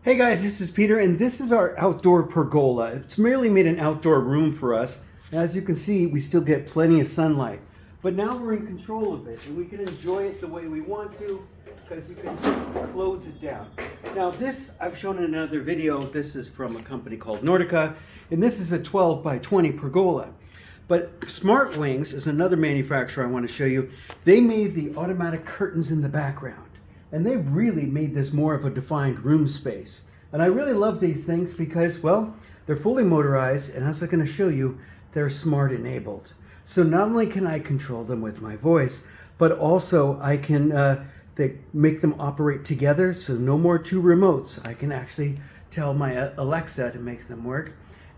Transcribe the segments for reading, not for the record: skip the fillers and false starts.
Hey guys, this is Peter, and this is our outdoor pergola. It's merely made an outdoor room for us. As you can see, we still get plenty of sunlight. But now we're in control of it, and we can enjoy it the way we want to, because you can just close it down. Now this, I've shown in another video, this is from a company called Nordica, and this is a 12 by 20 pergola. But SmartWings is another manufacturer I want to show you. They made the automatic curtains in the background. And they've really made this more of a defined room space. And I really love these things because, well, they're fully motorized, and as I'm going to show you, they're smart enabled. So not only can I control them with my voice, but also I can they make them operate together, so no more two remotes. I can actually tell my Alexa to make them work.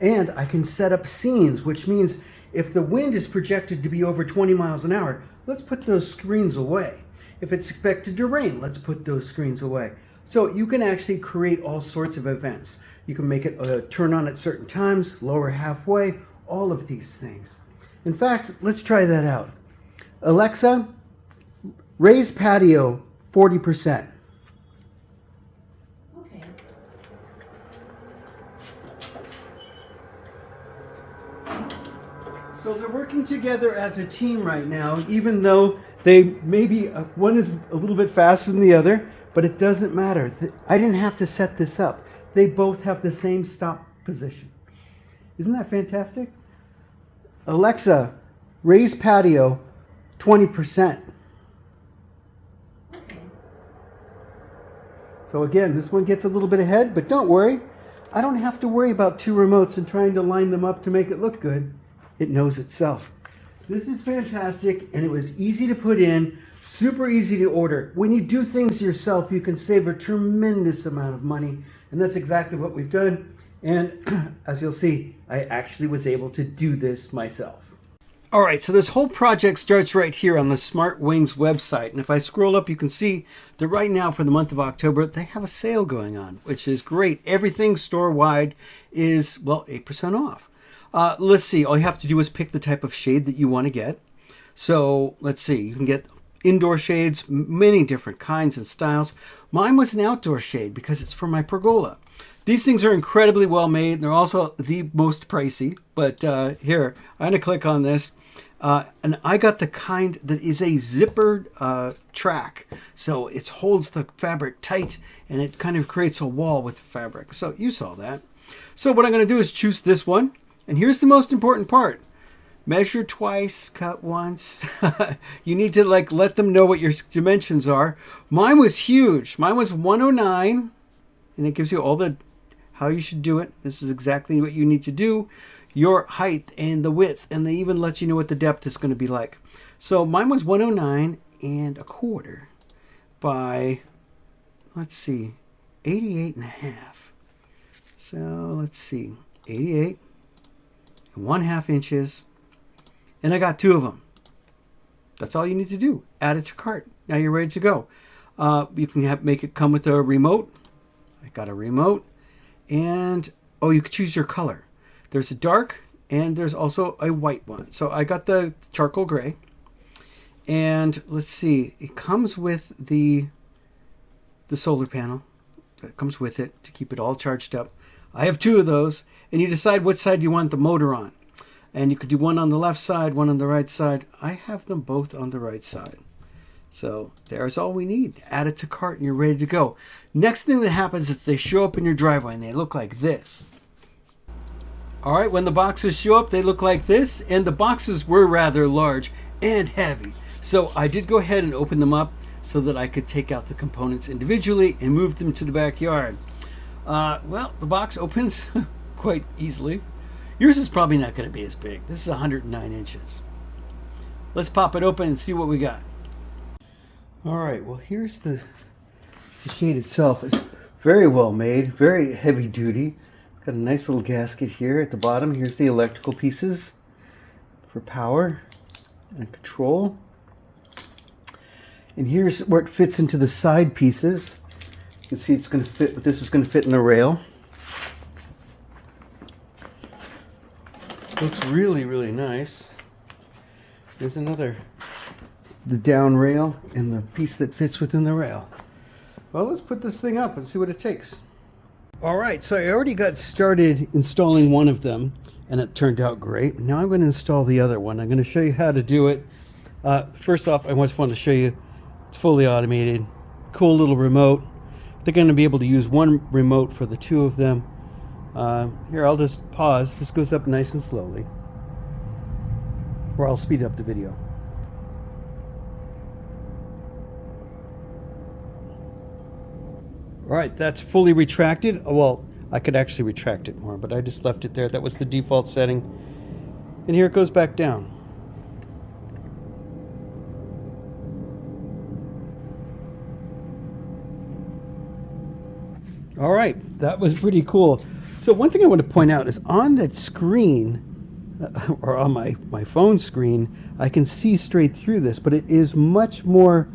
And I can set up scenes, which means if the wind is projected to be over 20 miles an hour, let's put those screens away. If it's expected to rain, let's put those screens away. So you can actually create all sorts of events. You can make it turn on at certain times, lower halfway, all of these things. In fact, let's try that out. Alexa, raise patio 40%. Okay. So they're working together as a team right now, even though they maybe one is a little bit faster than the other, but it doesn't matter. I didn't have to set this up. They both have the same stop position. Isn't that fantastic? Alexa, raise patio 20%. Okay. So again, this one gets a little bit ahead, but don't worry. I don't have to worry about two remotes and trying to line them up to make it look good. It knows itself. This is fantastic, and it was easy to put in, super easy to order. When you do things yourself, you can save a tremendous amount of money, and that's exactly what we've done. And as you'll see, I actually was able to do this myself. All right, so this whole project starts right here on the SmartWings website. And if I scroll up, you can see that right now for the month of October, they have a sale going on, which is great. Everything store-wide is, well, 8% off. Let's see, all you have to do is pick the type of shade that you want to get. So let's see, you can get indoor shades, many different kinds and styles. Mine was an outdoor shade because it's for my pergola. These things are incredibly well made. They're also the most pricey, but here, I'm going to click on this. And I got the kind that is a zippered track. So it holds the fabric tight and it kind of creates a wall with the fabric. So you saw that. So what I'm going to do is choose this one. And here's the most important part. Measure twice, cut once. You need to let them know what your dimensions are. Mine was huge. Mine was 109, and it gives you all the how you should do it. This is exactly what you need to do. Your height and the width, and they even let you know what the depth is going to be like. So mine was 109 and a quarter by, let's see, 88 and a half. So let's see, 88. 1/2 inches, and I got 2 of them. That's all you need to do. Add it to cart. Now you're ready to go. You can make it come with a remote. I got a remote, and oh, you can choose your color. There's a dark, and there's also a white one. So I got the charcoal gray, and let's see. It comes with the solar panel that comes with it to keep it all charged up. I have 2 of those. And you decide what side you want the motor on. And you could do one on the left side, one on the right side. I have them both on the right side. So there's all we need. Add it to cart and you're ready to go. Next thing that happens is they show up in your driveway and they look like this. All right, when the boxes show up, they look like this. And the boxes were rather large and heavy. So I did go ahead and open them up so that I could take out the components individually and move them to the backyard. Well, the box opens quite easily. Yours is probably not going to be as big. This is 109 inches. Let's pop it open and see what we got. All right, well, here's the shade itself. It's very well made, very heavy duty. Got a nice little gasket here at the bottom. Here's the electrical pieces for power and control. And here's where it fits into the side pieces. You can see it's going to fit, this is going to fit in the rail. Looks really, really nice. There's another, the down rail and the piece that fits within the rail. Well, let's put this thing up and see what it takes. All right, so I already got started installing one of them, and it turned out great. Now I'm going to install the other one. I'm going to show you how to do it. First off, I just want to show you it's fully automated, cool little remote. They're going to be able to use one remote for the two of them. Here, I'll just pause. This goes up nice and slowly, or I'll speed up the video. All right, that's fully retracted. Well, I could actually retract it more, but I just left it there. That was the default setting. And here it goes back down. All right, that was pretty cool. So one thing I want to point out is on that screen, or on my phone screen, I can see straight through this, but it is much more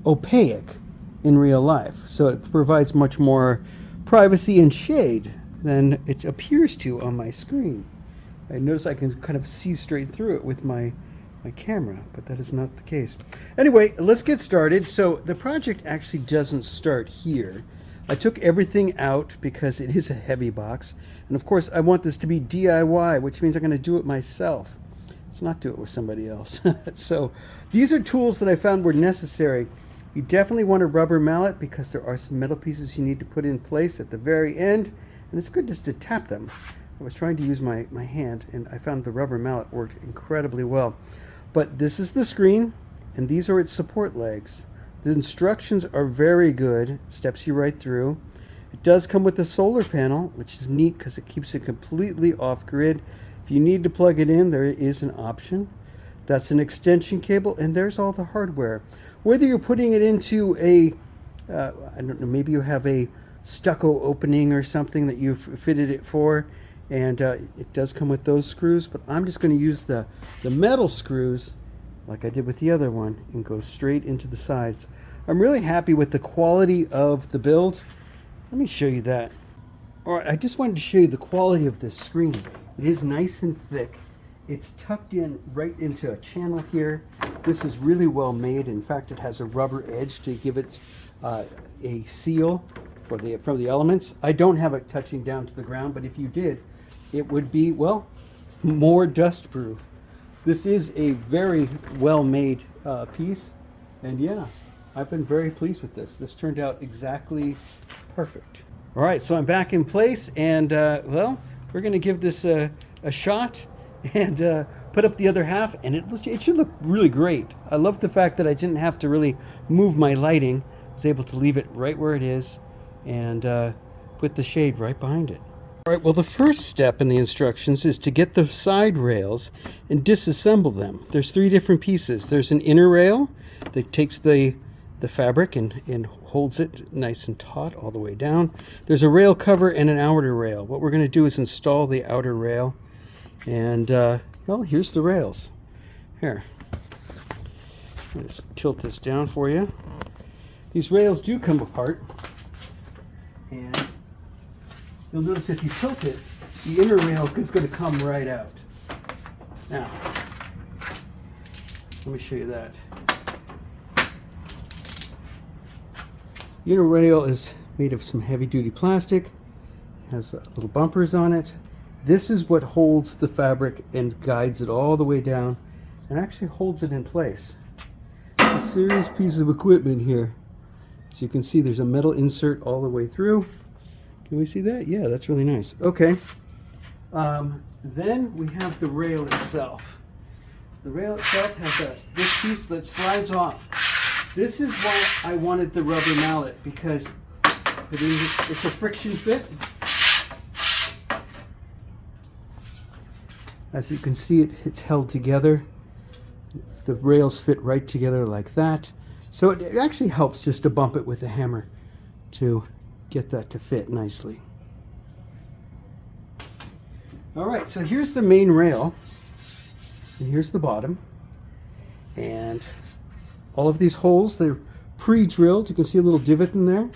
opaque in real life. So it provides much more privacy and shade than it appears to on my screen. I notice I can kind of see straight through it with my camera, but that is not the case. Anyway, let's get started. So the project actually doesn't start here. I took everything out because it is a heavy box. And of course, I want this to be DIY, which means I'm going to do it myself. Let's not do it with somebody else. So these are tools that I found were necessary. You definitely want a rubber mallet because there are some metal pieces you need to put in place at the very end, and it's good just to tap them. I was trying to use my hand, and I found the rubber mallet worked incredibly well. But this is the screen, and these are its support legs. The instructions are very good, steps you right through. It does come with a solar panel, which is neat because it keeps it completely off-grid. If you need to plug it in, there is an option. That's an extension cable, and there's all the hardware. Whether you're putting it into I don't know, maybe you have a stucco opening or something that you've fitted it for, and it does come with those screws, but I'm just going to use the metal screws like I did with the other one and go straight into the sides. I'm really happy with the quality of the build. Let me show you that. All right, I just wanted to show you the quality of this screen. It is nice and thick. It's tucked in right into a channel here. This is really well made. In fact, it has a rubber edge to give it a seal from the elements. I don't have it touching down to the ground, but if you did, it would be, well, more dust proof. This is a very well made piece, and yeah, I've been very pleased with this. This turned out exactly perfect. All right, so I'm back in place, and well, we're going to give this a shot and put up the other half, and it should look really great. I love the fact that I didn't have to really move my lighting. I was able to leave it right where it is and put the shade right behind it. All right, well, the first step in the instructions is to get the side rails and disassemble them. There's three different pieces. There's an inner rail that takes the fabric and holds it nice and taut all the way down. There's a rail cover and an outer rail. What we're going to do is install the outer rail. And, well, here's the rails. Here. I'll just tilt this down for you. These rails do come apart. And you'll notice if you tilt it, the inner rail is going to come right out. Now, let me show you that. The inner rail is made of some heavy-duty plastic. It has little bumpers on it. This is what holds the fabric and guides it all the way down and actually holds it in place. A serious piece of equipment here. As you can see, there's a metal insert all the way through. Can we see that? Yeah, that's really nice. Okay. Then we have the rail itself. So the rail itself has this piece that slides off. This is why I wanted the rubber mallet, because it's a friction fit. As you can see, it's held together. The rails fit right together like that. So it actually helps just to bump it with a hammer to get that to fit nicely. All right, so here's the main rail, and here's the bottom. And all of these holes, they're pre-drilled. You can see a little divot in there.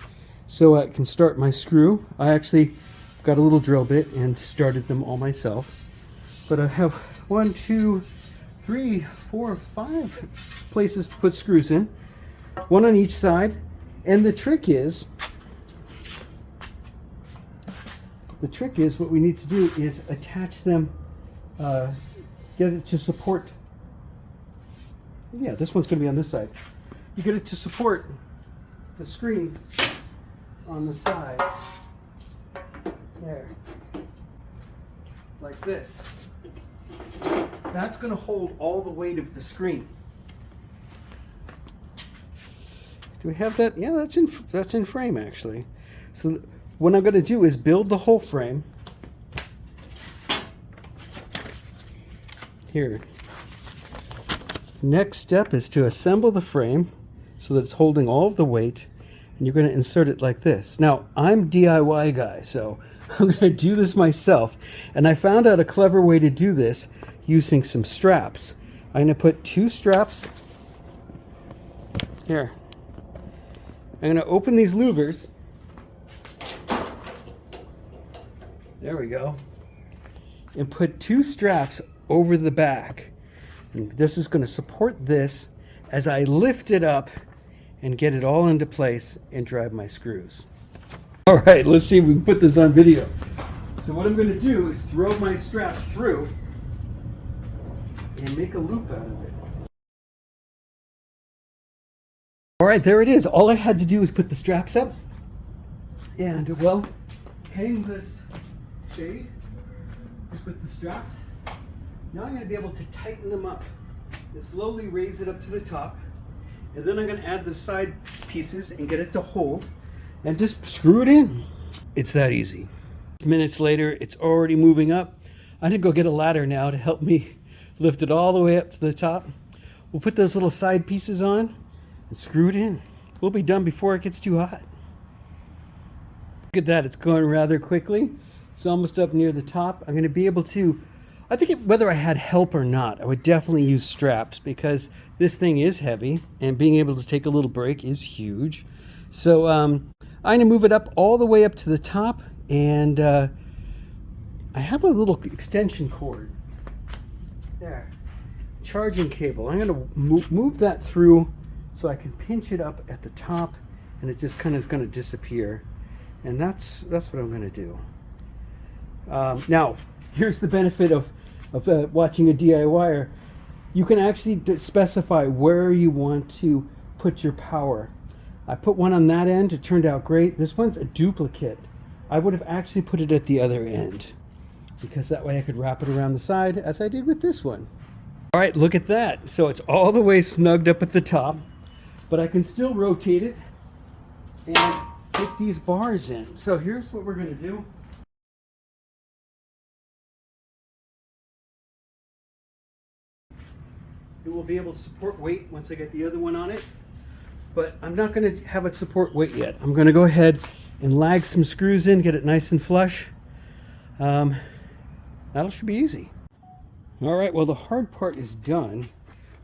So I can start my screw. I actually got a little drill bit and started them all myself. But I have 1, 2, 3, 4, 5 places to put screws in. One on each side. And the trick is, The trick is, what we need to do is attach them, get it to support. Yeah, this one's going to be on this side. You get it to support the screen on the sides. There. Like this. That's going to hold all the weight of the screen. Do we have that? Yeah, that's in frame actually. So what I'm going to do is build the whole frame. Here. Next step is to assemble the frame so that it's holding all of the weight, and you're going to insert it like this. Now, I'm DIY guy, so I'm going to do this myself, and I found out a clever way to do this using some straps. I'm going to put 2 straps here. I'm going to open these louvers. There we go. And put 2 straps over the back. And this is going to support this as I lift it up and get it all into place and drive my screws. All right, let's see if we can put this on video. So what I'm going to do is throw my strap through and make a loop out of it. All right, there it is. All I had to do was put the straps up and, well, hang this shade just with the straps. Now I'm going to be able to tighten them up and slowly raise it up to the top. And then I'm going to add the side pieces and get it to hold and just screw it in. It's that easy. Minutes later, it's already moving up. I'm going to go get a ladder now to help me lift it all the way up to the top. We'll put those little side pieces on and screw it in. We'll be done before it gets too hot. Look at that, it's going rather quickly. It's almost up near the top. I'm going to be able to, I think whether I had help or not, I would definitely use straps because this thing is heavy and being able to take a little break is huge. So I'm going to move it up all the way up to the top, and I have a little extension cord there, charging cable. I'm going to move that through so I can pinch it up at the top, and it just kind of is going to disappear. And that's what I'm going to do. Now, here's the benefit of watching a DIYer. You can actually specify where you want to put your power. I put one on that end. It turned out great. This one's a duplicate. I would have actually put it at the other end because that way I could wrap it around the side as I did with this one. All right, look at that. So it's all the way snugged up at the top, but I can still rotate it and put these bars in. So here's what we're going to do. It will be able to support weight once I get the other one on it, but I'm not going to have it support weight yet. I'm going to go ahead and lag some screws in, get it nice and flush. That should be easy. All right, well, the hard part is done.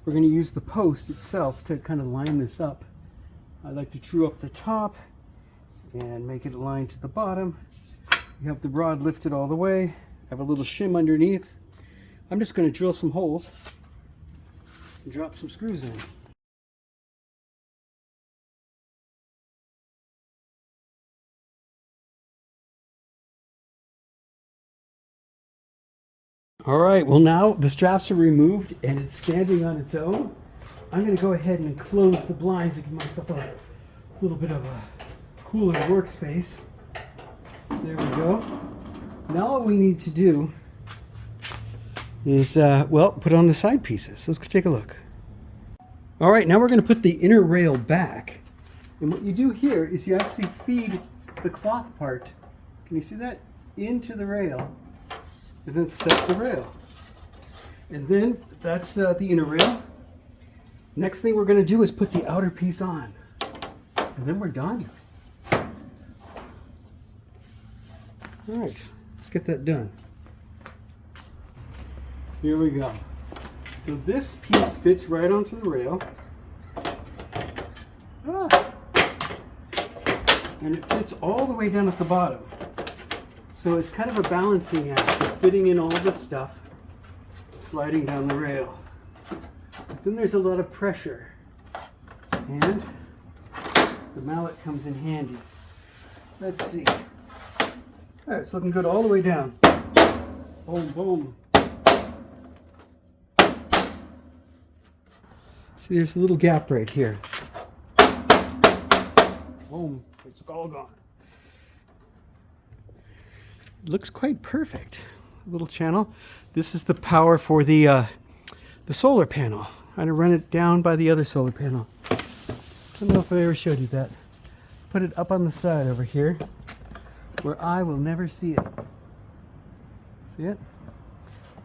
We're going to use the post itself to kind of line this up. I like to true up the top and make it align to the bottom. You have the rod lifted all the way. I have a little shim underneath. I'm just going to drill some holes and drop some screws in. All right, well, now the straps are removed and it's standing on its own. I'm going to go ahead and close the blinds and give myself a little bit of a cooler workspace. There we go. Now all we need to do is, well, put on the side pieces. Let's go take a look. All right, now we're going to put the inner rail back. And what you do here is you actually feed the cloth part, can you see that, into the rail, and then set the rail. And then that's the inner rail. Next thing we're going to do is put the outer piece on. And then we're done. All right, let's get that done. Here we go. So this piece fits right onto the rail. And it fits all the way down at the bottom. So it's kind of a balancing act of fitting in all this stuff, sliding down the rail. But then there's a lot of pressure. And the mallet comes in handy. Let's see. All right, it's looking good all the way down. Boom, boom. See, there's a little gap right here. Boom, it's all gone. It looks quite perfect. Little channel. This is the power for the solar panel. I'm gonna run it down by the other solar panel. I don't know if I ever showed you that. Put it up on the side over here where I will never see it. See it?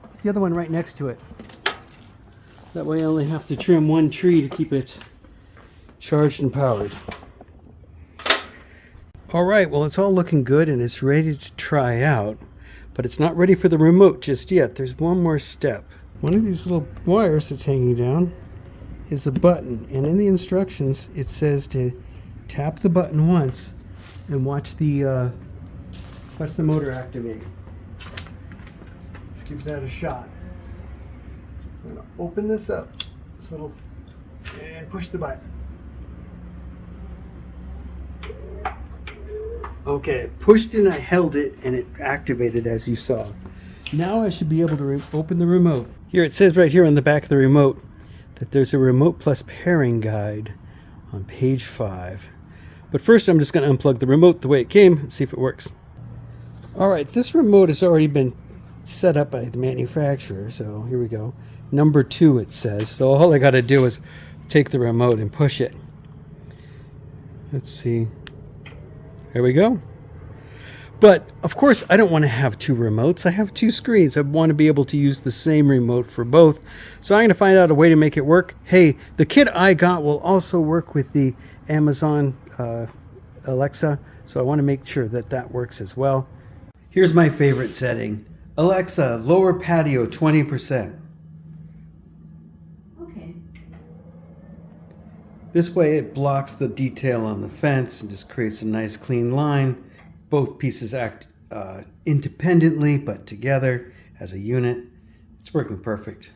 Put the other one right next to it. That way I only have to trim one tree to keep it charged and powered. All right, well, it's all looking good and it's ready to try out, but it's not ready for the remote just yet. There's one more step. One of these little wires that's hanging down is a button, and in the instructions it says to tap the button once and watch the motor activate. Let's give that a shot. So I'm going to open this up, and push the button. Okay, pushed and I held it and it activated as you saw. Now I should be able to open the remote. Here it says right here on the back of the remote that there's a remote plus pairing guide on page 5. But first I'm just going to unplug the remote the way it came and see if it works. Alright, this remote has already been set up by the manufacturer, so here we go. Number 2 it says. So all I got to do is take the remote and push it. Let's see. There we go. But of course I don't want to have 2 remotes. I have 2 screens. I want to be able to use the same remote for both. So I'm going to find out a way to make it work. Hey, the kit I got will also work with the Amazon Alexa, so I want to make sure that that works as well. Here's my favorite setting. Alexa, lower patio 20%. Okay. This way it blocks the detail on the fence and just creates a nice clean line. Both pieces act independently but together as a unit. It's working perfect.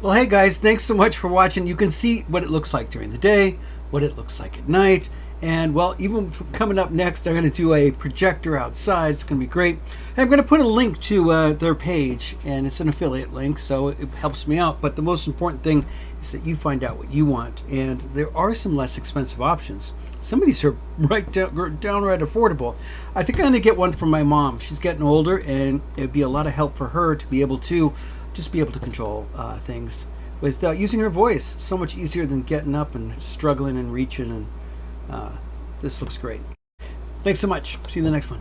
Well, hey guys, thanks so much for watching. You can see what it looks like during the day, what it looks like at night, and well, even coming up next, I'm going to do a projector outside. It's going to be great. I'm going to put a link to their page, and it's an affiliate link, so it helps me out. But the most important thing is that you find out what you want, and there are some less expensive options. Some of these are downright affordable. I think I'm going to get one for my mom. She's getting older, and it'd be a lot of help for her to be able to just be able to control things with using her voice. So much easier than getting up and struggling and reaching. And this looks great. Thanks so much. See you in the next one.